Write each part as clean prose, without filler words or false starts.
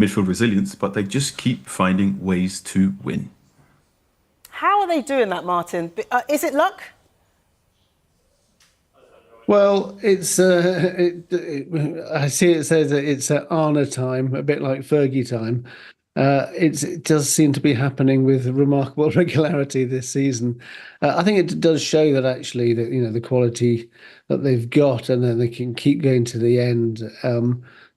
midfield resilience, but they just keep finding ways to win. How are they doing that, Martin? Is it luck? Well, I see it says that it's Arna time, a bit like Fergie time. It does seem to be happening with remarkable regularity this season. I think it does show that actually that the quality that they've got, and then they can keep going to the end.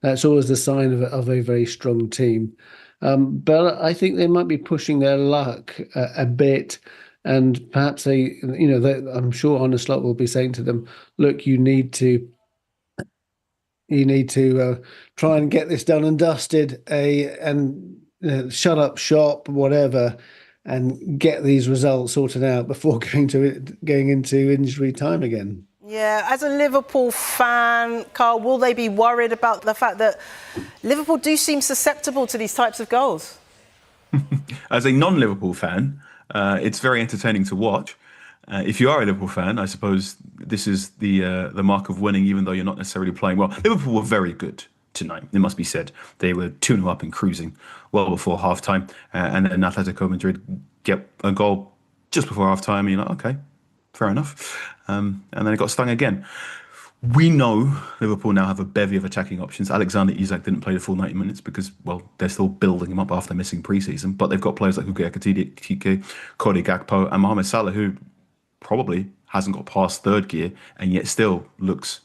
That's always the sign of a very strong team. But I think they might be pushing their luck a bit. And perhaps I'm sure Arne Slot will be saying to them, "Look, you need to try and get this done and dusted, and shut up shop, whatever, and get these results sorted out before going into injury time again." Yeah, as a Liverpool fan, Carl, will they be worried about the fact that Liverpool do seem susceptible to these types of goals? As a non-Liverpool fan, it's very entertaining to watch. If you are a Liverpool fan, I suppose this is the mark of winning, even though you're not necessarily playing well. Liverpool were very good tonight, it must be said. They were 2-0 up and cruising well before half-time, and then Atletico Madrid get a goal just before half-time, and you're like, okay, fair enough. And then it got stung again. We know Liverpool now have a bevy of attacking options. Alexander Isak didn't play the full 90 minutes because, well, they're still building him up after missing pre-season. But they've got players like Hugo Ekitike, Cody Gakpo, and Mohamed Salah, who probably hasn't got past third gear and yet still looks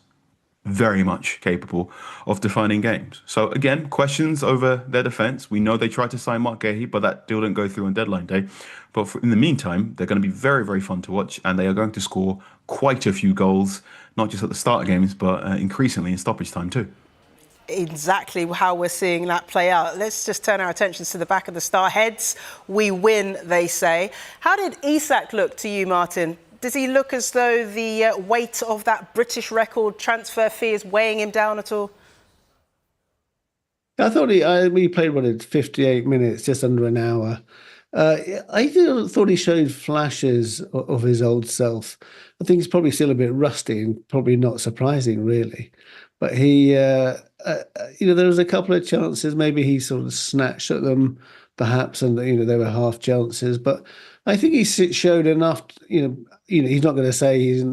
very much capable of defining games. So again, questions over their defence. We know they tried to sign Mark Guehi, but that deal didn't go through on deadline day. But in the meantime, they're going to be very, very fun to watch, and they are going to score quite a few goals, not just at the start of games, but increasingly in stoppage time too. Exactly how we're seeing that play out. Let's just turn our attentions to the back of the Star. Heads, we win, they say. How did Isak look to you, Martin? Does he look as though the weight of that British record transfer fee is weighing him down at all? I thought we played 58 minutes, just under an hour. I thought he showed flashes of his old self. I think he's probably still a bit rusty and probably not surprising, really. But he, there was a couple of chances. Maybe he sort of snatched at them, perhaps, and they were half chances. But I think he showed enough. He's not going to say he's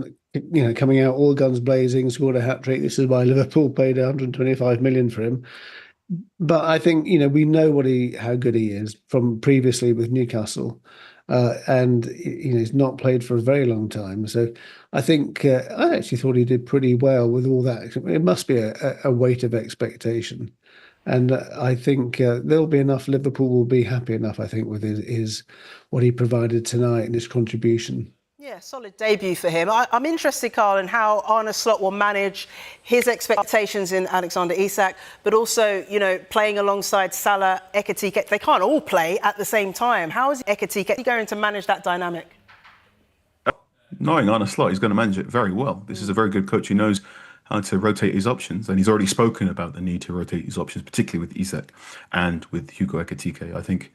coming out all guns blazing, scored a hat trick. This is why Liverpool paid 125 million for him. But I think we know how good he is from previously with Newcastle, and he's not played for a very long time. So I think I actually thought he did pretty well with all that. It must be a weight of expectation, and I think there'll be enough. Liverpool will be happy enough, I think, with his what he provided tonight and his contribution. Yeah, solid debut for him. I'm interested, Carl, in how Arne Slot will manage his expectations in Alexander Isak, but also, playing alongside Salah, Ekitike. They can't all play at the same time. How is Ekitike going to manage that dynamic? Knowing Arne Slot, he's going to manage it very well. This is a very good coach who knows how to rotate his options, and he's already spoken about the need to rotate his options, particularly with Isak and with Hugo Ekitike. I think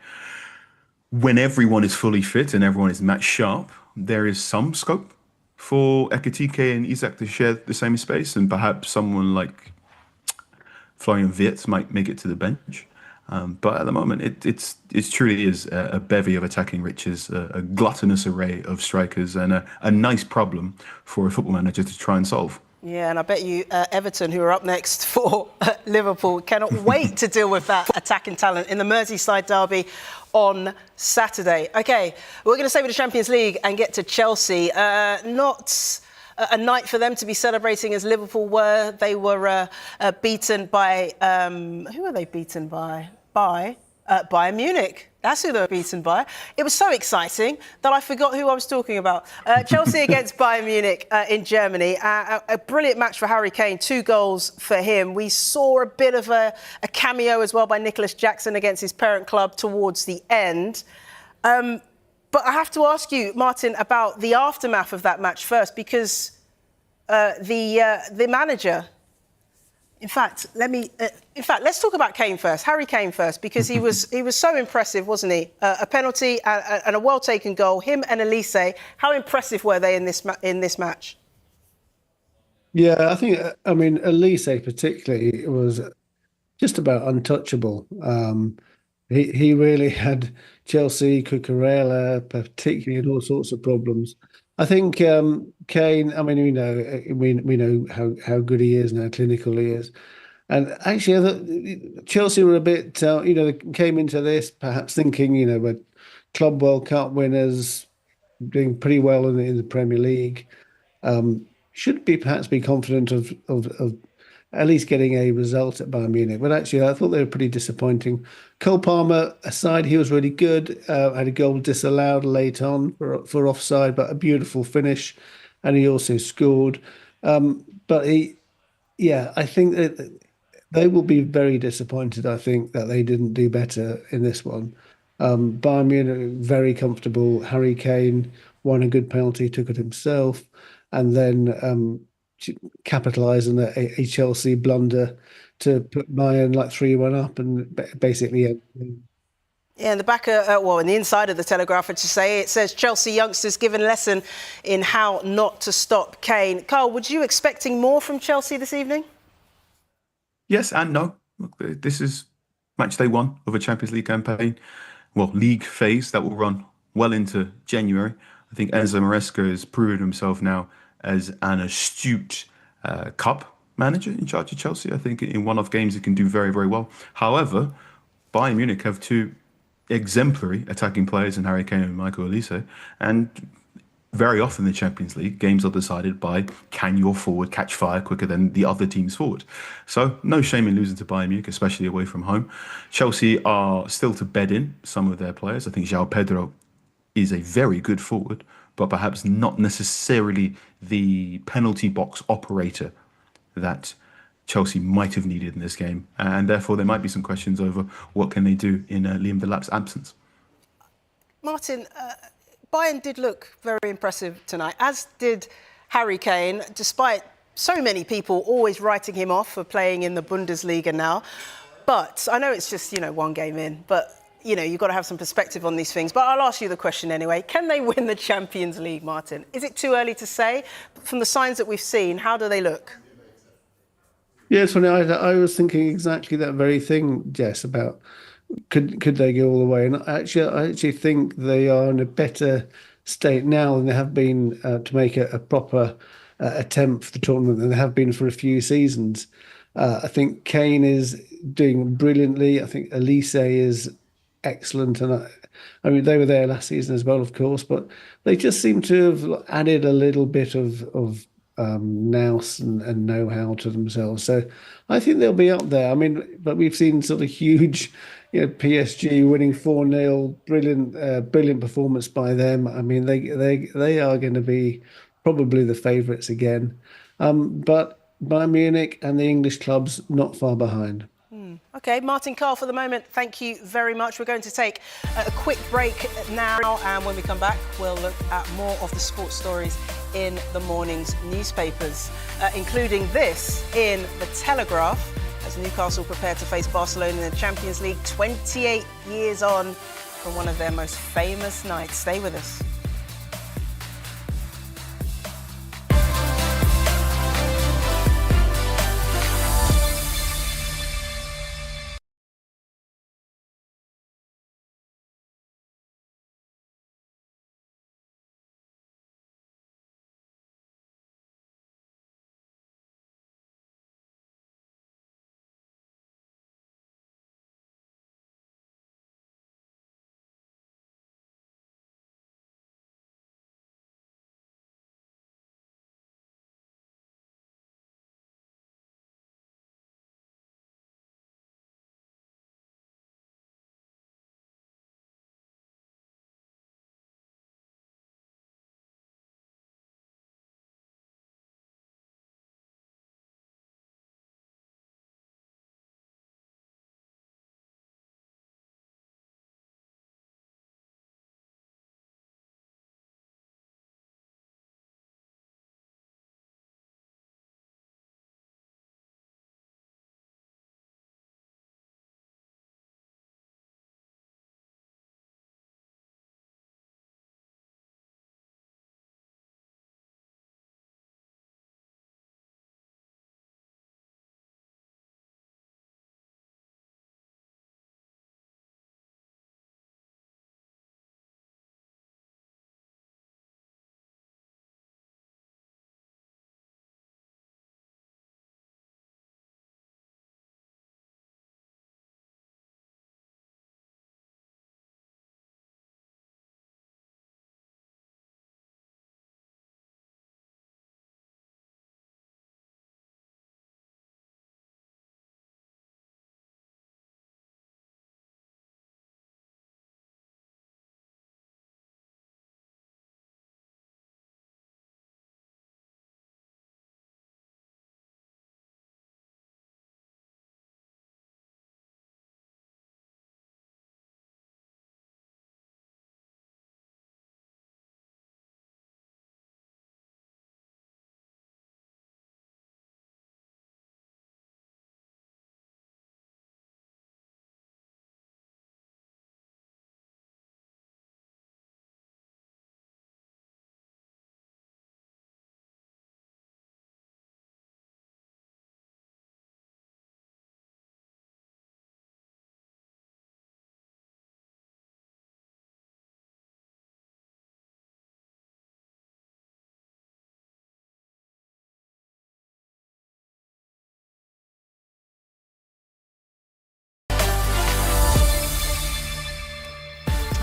when everyone is fully fit and everyone is match sharp, there is some scope for Ekitike and Isak to share the same space, and perhaps someone like Florian Wirtz might make it to the bench. But at the moment, it truly is a bevy of attacking riches, a gluttonous array of strikers, and a nice problem for a football manager to try and solve. Yeah, and I bet you Everton, who are up next for Liverpool, cannot wait to deal with that attacking talent in the Merseyside derby on Saturday. OK, we're going to stay with the Champions League and get to Chelsea. Not a night for them to be celebrating as Liverpool were. They were beaten by... who were they beaten by? Bayern Munich. That's who they were beaten by. It was so exciting that I forgot who I was talking about. Chelsea against Bayern Munich in Germany. A brilliant match for Harry Kane, 2 goals for him. We saw a bit of a cameo as well by Nicholas Jackson against his parent club towards the end. But I have to ask you, Martin, about the aftermath of that match first, because the manager... In fact, let's talk about Kane first. Harry Kane first, because he was so impressive, wasn't he? A penalty and a well-taken goal. Him and Elise, how impressive were they in this match? Yeah, I think, Elise particularly was just about untouchable. He really had Chelsea, Cucurella, particularly in all sorts of problems. I think Kane. I mean, we know how good he is and how clinical he is. And actually, Chelsea were a bit, they came into this perhaps thinking, we're Club World Cup winners, doing pretty well in the Premier League. Should be perhaps be confident of at least getting a result at Bayern Munich. But actually, I thought they were pretty disappointing. Cole Palmer aside, he was really good. Had a goal disallowed late on for offside, but a beautiful finish, and he also scored. But yeah, I think that they will be very disappointed. I think that they didn't do better in this one. Bayern Munich very comfortable. Harry Kane won a good penalty, took it himself, and then capitalised on a Chelsea blunder to put Bayern like 3-1 up, and basically. Yeah, in the back, in the inside of the Telegraph, I should say, it says Chelsea youngsters given lesson in how not to stop Kane. Carl, would you expecting more from Chelsea this evening? Yes and no. Look, this is match day one of a Champions League campaign. Well, league phase that will run well into January. I think Enzo Maresca has proven himself now as an astute cup manager in charge of Chelsea. I think in one-off games he can do very, very well. However, Bayern Munich have two exemplary attacking players in Harry Kane and Michael Olise, and very often in the Champions League, games are decided by can your forward catch fire quicker than the other team's forward. So no shame in losing to Bayern Munich, especially away from home. Chelsea are still to bed in some of their players. I think João Pedro is a very good forward, but perhaps not necessarily the penalty box operator that Chelsea might have needed in this game. And therefore, there might be some questions over what can they do in Liam Delap's absence. Martin, Bayern did look very impressive tonight, as did Harry Kane, despite so many people always writing him off for playing in the Bundesliga now. But I know it's just, one game in, but, you've got to have some perspective on these things. But I'll ask you the question anyway. Can they win the Champions League, Martin? Is it too early to say? From the signs that we've seen, how do they look? Yes, I was thinking exactly that very thing, Jess, about could they go all the way? And I actually think they are in a better state now than they have been to make a proper attempt for the tournament than they have been for a few seasons. I think Kane is doing brilliantly. I think Elise is excellent, and I mean they were there last season as well, of course, but they just seem to have added a little bit of nous and know-how to themselves. So I think they'll be up there. I mean, but we've seen sort of huge, PSG winning 4-0, brilliant performance by them. I mean, they are going to be probably the favourites again. But Bayern Munich and the English clubs not far behind. OK, Martin, Carl, for the moment, thank you very much. We're going to take a quick break now, and when we come back, we'll look at more of the sports stories in the morning's newspapers, including this in the Telegraph, as Newcastle prepare to face Barcelona in the Champions League 28 years on from one of their most famous nights. Stay with us.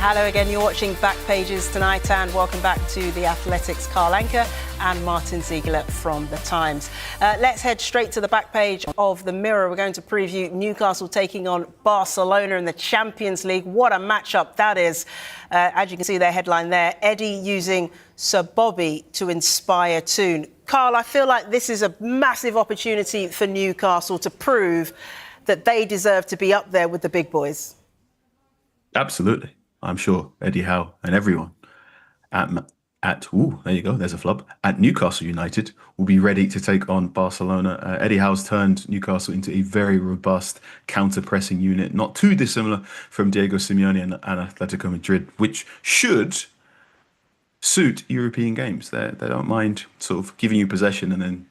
Hello again, you're watching Back Pages tonight, and welcome back to The Athletic's Carl Anker and Martin Ziegler from The Times. Let's head straight to the back page of The Mirror. We're going to preview Newcastle taking on Barcelona in the Champions League. What a matchup that is. As you can see their headline there, Eddie using Sir Bobby to inspire Toon. Carl, I feel like this is a massive opportunity for Newcastle to prove that they deserve to be up there with the big boys. Absolutely. I'm sure Eddie Howe and everyone there you go, there's a flub, at Newcastle United will be ready to take on Barcelona. Eddie Howe's turned Newcastle into a very robust counter-pressing unit, not too dissimilar from Diego Simeone and Atletico Madrid, which should suit European games. They don't mind sort of giving you possession and then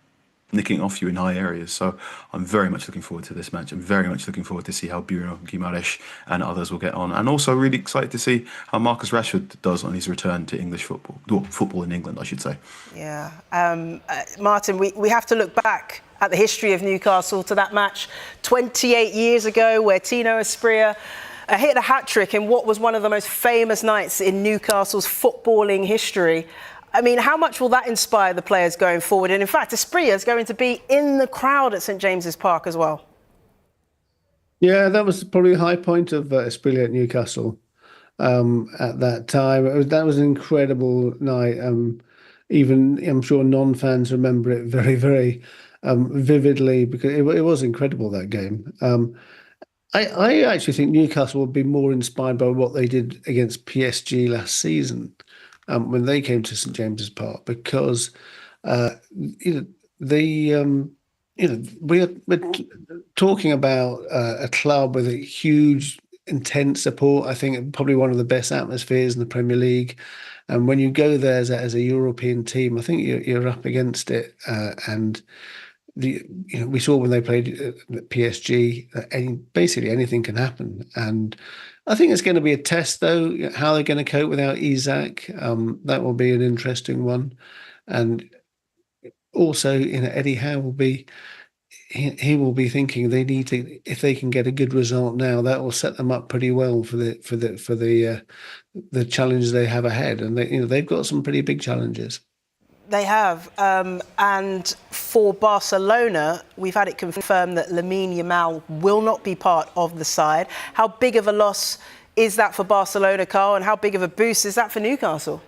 nicking off you in high areas. So I'm very much looking forward to this match. I'm very much looking forward to see how Bruno Guimaraes and others will get on. And also really excited to see how Marcus Rashford does on his return to English football. Well, football in England, I should say. Yeah. Martin, we have to look back at the history of Newcastle to that match 28 years ago where Tino Asprilla hit a hat-trick in what was one of the most famous nights in Newcastle's footballing history. I mean, how much will that inspire the players going forward? And in fact, Asprilla is going to be in the crowd at St James's Park as well. Yeah, that was probably a high point of Asprilla at Newcastle at that time. That was an incredible night. Even I'm sure non-fans remember it very, very vividly because it was incredible, that game. I actually think Newcastle will be more inspired by what they did against PSG last season. When they came to St James's Park, because we're talking about a club with a huge, intense support. I think probably one of the best atmospheres in the Premier League. And when you go there as a European team, I think you're up against it. And we saw when they played PSG, basically anything can happen. And I think it's going to be a test, though, how they're going to cope without Isak. That will be an interesting one. And also, Eddie Howe will be thinking they need to, if they can get a good result now, that will set them up pretty well for the challenges they have ahead. And they've got some pretty big challenges. They have. And for Barcelona, we've had it confirmed that Lamine Yamal will not be part of the side. How big of a loss is that for Barcelona, Carl, and how big of a boost is that for Newcastle?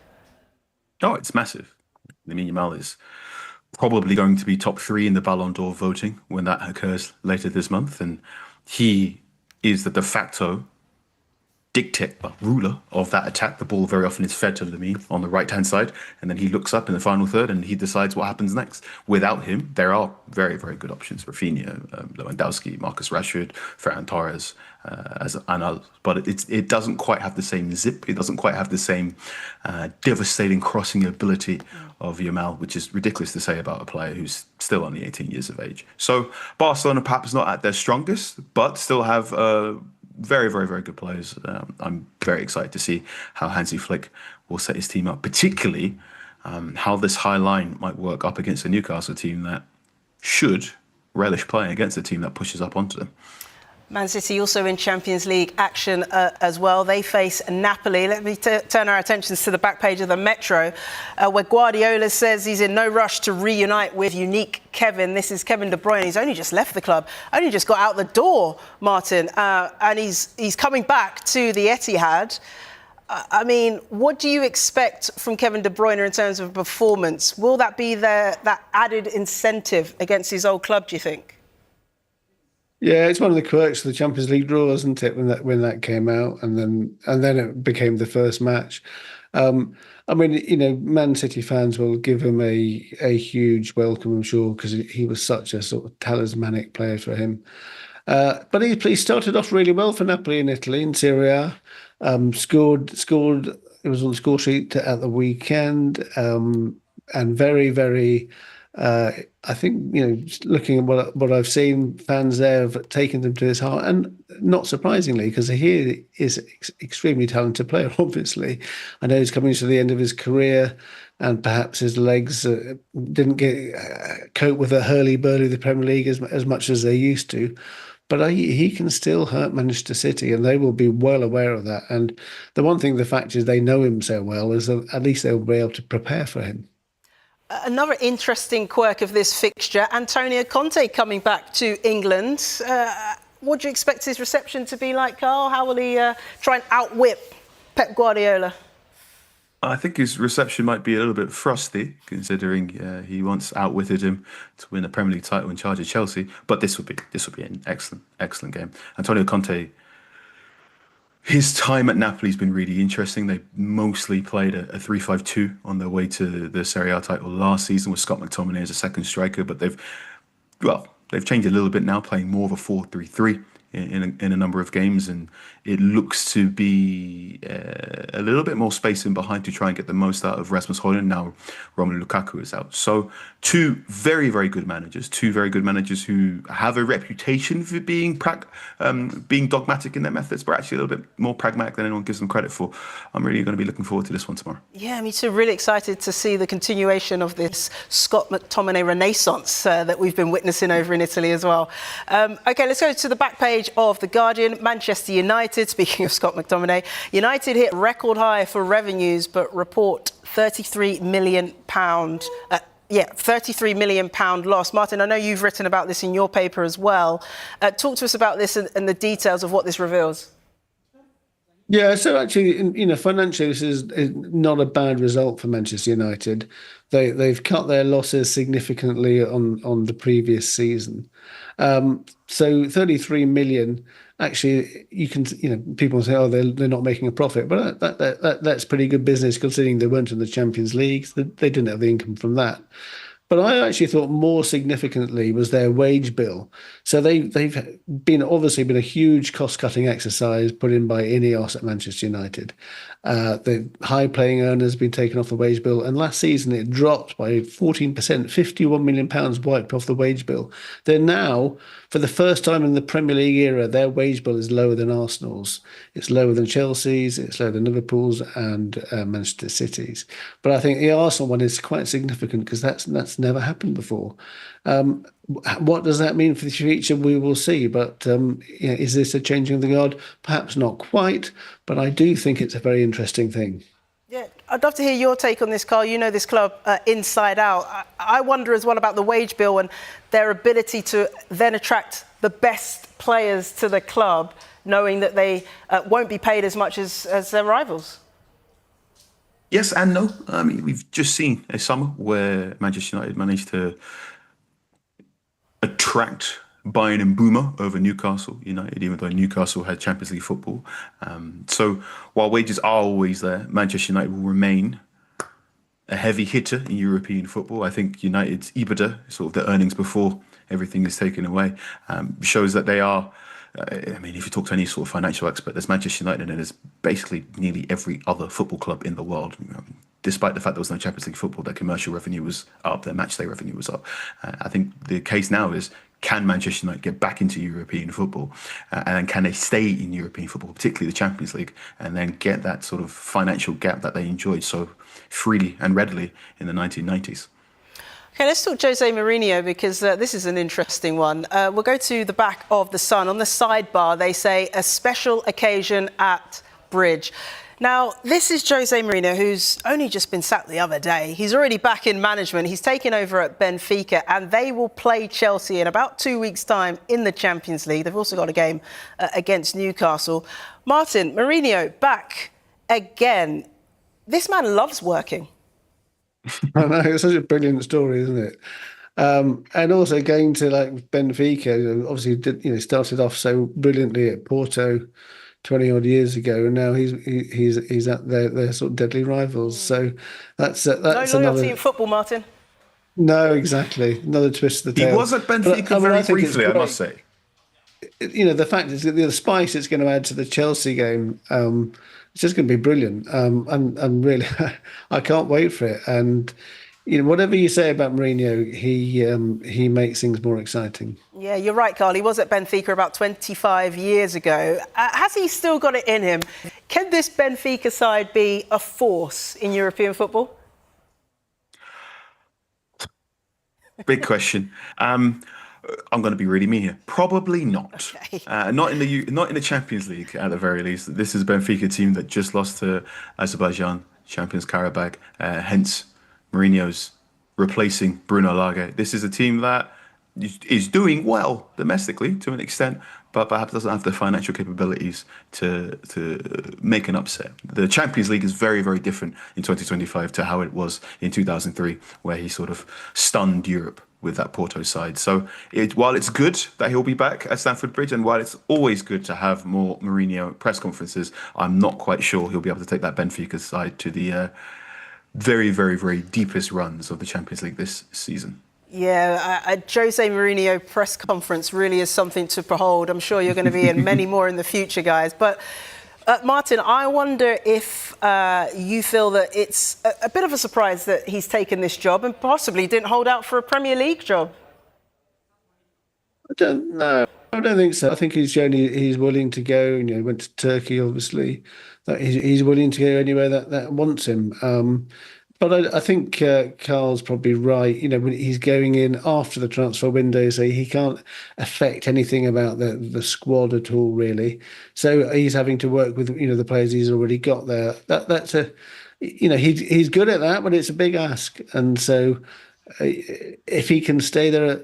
Oh, it's massive. Lamine Yamal is probably going to be top 3 in the Ballon d'Or voting when that occurs later this month. And he is the de facto ruler of that attack. The ball very often is fed to Lamine on the right-hand side, and then he looks up in the final third and he decides what happens next. Without him, there are very, very good options. Rafinha, Lewandowski, Marcus Rashford, Ferran Torres, but it doesn't quite have the same zip. It doesn't quite have the same devastating crossing ability of Yamal, which is ridiculous to say about a player who's still only 18 years of age. So Barcelona perhaps not at their strongest, but still have very, very, very good players. I'm very excited to see how Hansi Flick will set his team up, particularly how this high line might work up against a Newcastle team that should relish playing against a team that pushes up onto them. Man City also in Champions League action as well. They face Napoli. Let me turn our attentions to the back page of the Metro, where Guardiola says he's in no rush to reunite with unique Kevin. This is Kevin De Bruyne. He's only just left the club, only just got out the door, Martin, and he's coming back to the Etihad. I mean, what do you expect from Kevin De Bruyne in terms of performance? Will that be that added incentive against his old club, do you think? Yeah, it's one of the quirks of the Champions League draw, isn't it? When that came out, and then it became the first match. I mean, Man City fans will give him a huge welcome, I'm sure, because he was such a sort of talismanic player for him. But he started off really well for Napoli in Italy, in Serie A. Scored. It was on the score sheet at the weekend, and very, very. I think, looking at what I've seen, fans there have taken them to his heart, and not surprisingly, because he is extremely talented player, obviously. I know he's coming to the end of his career, and perhaps his legs didn't cope with the hurly-burly of the Premier League as much as they used to. but he can still hurt Manchester City, and they will be well aware of that. And the one thing, the fact is, they know him so well, is that at least they'll be able to prepare for him. Another interesting quirk of this fixture, Antonio Conte coming back to England. What do you expect his reception to be like, Carl? How will he try and outwit Pep Guardiola? I think his reception might be a little bit frosty, considering he once outwitted him to win a Premier League title in charge of Chelsea. But this would be an excellent game. Antonio Conte, his time at Napoli has been really interesting. They mostly played a 3-5-2 on their way to the Serie A title last season with Scott McTominay as a second striker, but they've changed a little bit now, playing more of a 4-3-3 in a number of games, and it looks to be a little bit more space in behind to try and get the most out of Rasmus Højlund. Now Romelu Lukaku is out. So two very good managers who have a reputation for being dogmatic in their methods, but actually a little bit more pragmatic than anyone gives them credit for. I'm really going to be looking forward to this one tomorrow. Yeah, me too. Really excited to see the continuation of this Scott McTominay renaissance that we've been witnessing over in Italy as well. Okay, let's go to the back page of The Guardian. Manchester United, speaking of Scott McTominay, United hit record high for revenues, but report £33 million. £33 million loss. Martin, I know you've written about this in your paper as well. Talk to us about this and the details of what this reveals. Yeah, so actually, financially, this is not a bad result for Manchester United. They've cut their losses significantly on the previous season. So 33 million. Actually, people say, oh, they're not making a profit, but that's pretty good business considering they weren't in the Champions League. They didn't have the income from that. But I actually thought more significantly was their wage bill. So they've been a huge cost-cutting exercise put in by Ineos at Manchester United. The high-paying earners have been taken off the wage bill, and last season it dropped by 14%, £51 million wiped off the wage bill. They're now, for the first time in the Premier League era, their wage bill is lower than Arsenal's. It's lower than Chelsea's, it's lower than Liverpool's and Manchester City's. But I think the Arsenal one is quite significant because that's never happened before. What does that mean for the future? We will see. But is this a changing of the guard? Perhaps not quite, but I do think it's a very interesting thing. Yeah, I'd love to hear your take on this, Carl. You know this club inside out. I wonder as well about the wage bill and their ability to then attract the best players to the club, knowing that they won't be paid as much as their rivals. Yes and no. I mean, we've just seen a summer where Manchester United managed to attract Bayern Mbeumo over Newcastle United, even though Newcastle had Champions League football. So while wages are always there, Manchester United will remain a heavy hitter in European football. I think United's EBITDA, sort of the earnings before everything is taken away, shows that they are. I mean, if you talk to any sort of financial expert, there's Manchester United and there's basically nearly every other football club in the world. Despite the fact there was no Champions League football, their commercial revenue was up, their matchday revenue was up. I think the case now is, can Manchester United get back into European football? And can they stay in European football, particularly the Champions League, and then get that sort of financial gap that they enjoyed so freely and readily in the 1990s? Okay, let's talk Jose Mourinho because this is an interesting one. We'll go to the back of the Sun. On the sidebar, they say a special occasion at Bridge. Now, this is Jose Mourinho, who's only just been sacked the other day. He's already back in management. He's taken over at Benfica, and they will play Chelsea in about 2 weeks' time in the Champions League. They've also got a game against Newcastle. Martin, Mourinho back again. This man loves working. I know, it's such a brilliant story, isn't it? And also going to Benfica, obviously started off so brilliantly at Porto 20 odd years ago, and now he's at their sort of deadly rivals. So that's no loyalty in football, Martin. No, exactly. Another twist of the tail. He was at Benfica very briefly, I must say. The fact is that the spice it's going to add to the Chelsea game, it's just going to be brilliant. And really, I can't wait for it. And whatever you say about Mourinho, he makes things more exciting. Yeah, you're right, Carl. He was at Benfica about 25 years ago. Has he still got it in him? Can this Benfica side be a force in European football? Big question. I'm going to be really mean here. Probably not. Okay. Not in the Champions League at the very least. This is a Benfica team that just lost to Azerbaijan, Champions Karabakh. Hence, Mourinho's replacing Bruno Lage. This is a team that is doing well domestically to an extent, but perhaps doesn't have the financial capabilities to make an upset. The Champions League is very, very different in 2025 to how it was in 2003, where he sort of stunned Europe with that Porto side. So while it's good that he'll be back at Stamford Bridge, and while it's always good to have more Mourinho press conferences, I'm not quite sure he'll be able to take that Benfica side to the very, very, very deepest runs of the Champions League this season. Yeah, a Jose Mourinho press conference really is something to behold. I'm sure you're going to be in many more in the future, guys. But Martin, I wonder if you feel that it's a bit of a surprise that he's taken this job and possibly didn't hold out for a Premier League job. I don't know. I don't think so. I think he's shown he's willing to go. You know, he went to Turkey, obviously. That he's willing to go anywhere that wants him. But I think Carl's probably right. You know, when he's going in after the transfer window, so he can't affect anything about the squad at all, really. So he's having to work with the players he's already got there. That's he's good at that, but it's a big ask. And so if he can stay there,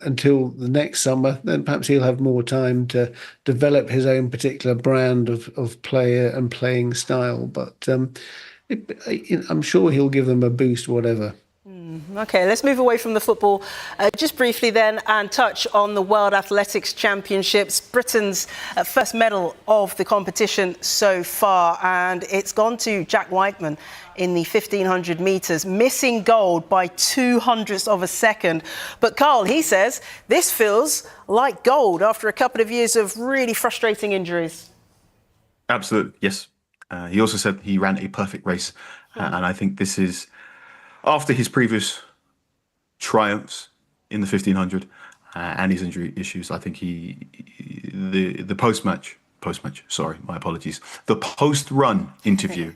until the next summer, then perhaps he'll have more time to develop his own particular brand of player and playing style. But I'm sure he'll give them a boost, whatever. Okay, let's move away from the football just briefly then and touch on the World Athletics Championships. Britain's first medal of the competition so far, and it's gone to Jack Whiteman in the 1500 metres, missing gold by 200ths of a second. But Carl, he says this feels like gold after a couple of years of really frustrating injuries. Absolutely, yes. He also said he ran a perfect race. And I think this is, after his previous triumphs in the 1500 and his injury issues, I think the post-match, sorry, my apologies. The post-run interview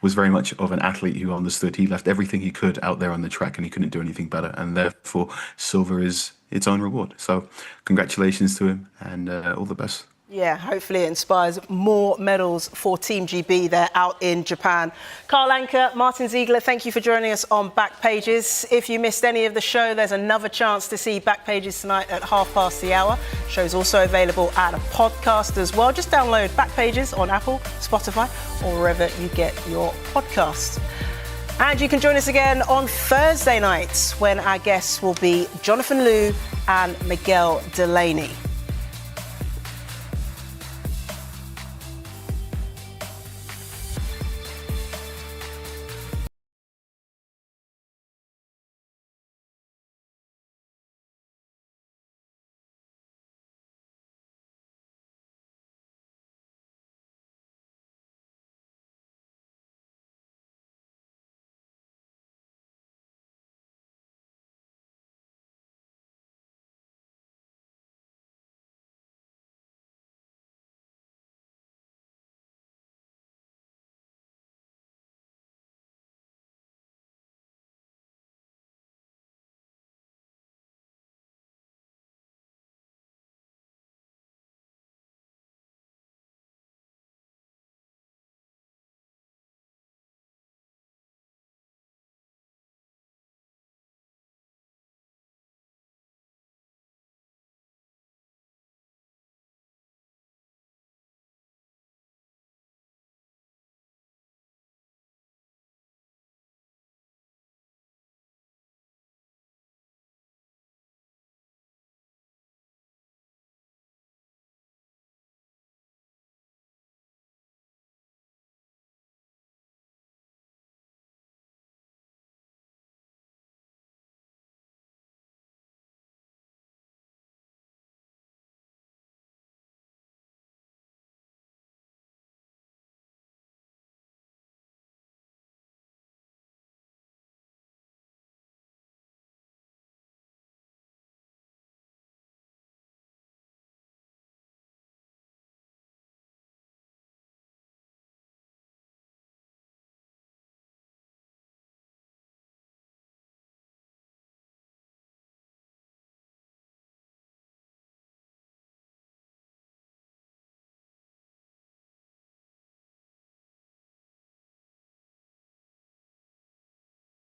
was very much of an athlete who understood he left everything he could out there on the track and he couldn't do anything better. And therefore, silver is its own reward. So congratulations to him and all the best. Yeah, hopefully it inspires more medals for Team GB. They're out in Japan. Carl Anka, Martin Ziegler, thank you for joining us on Backpages. If you missed any of the show, there's another chance to see Backpages tonight at hour. Show's also available at a podcast as well. Just download Backpages on Apple, Spotify, or wherever you get your podcasts. And you can join us again on Thursday nights when our guests will be Jonathan Liu and Miguel Delaney.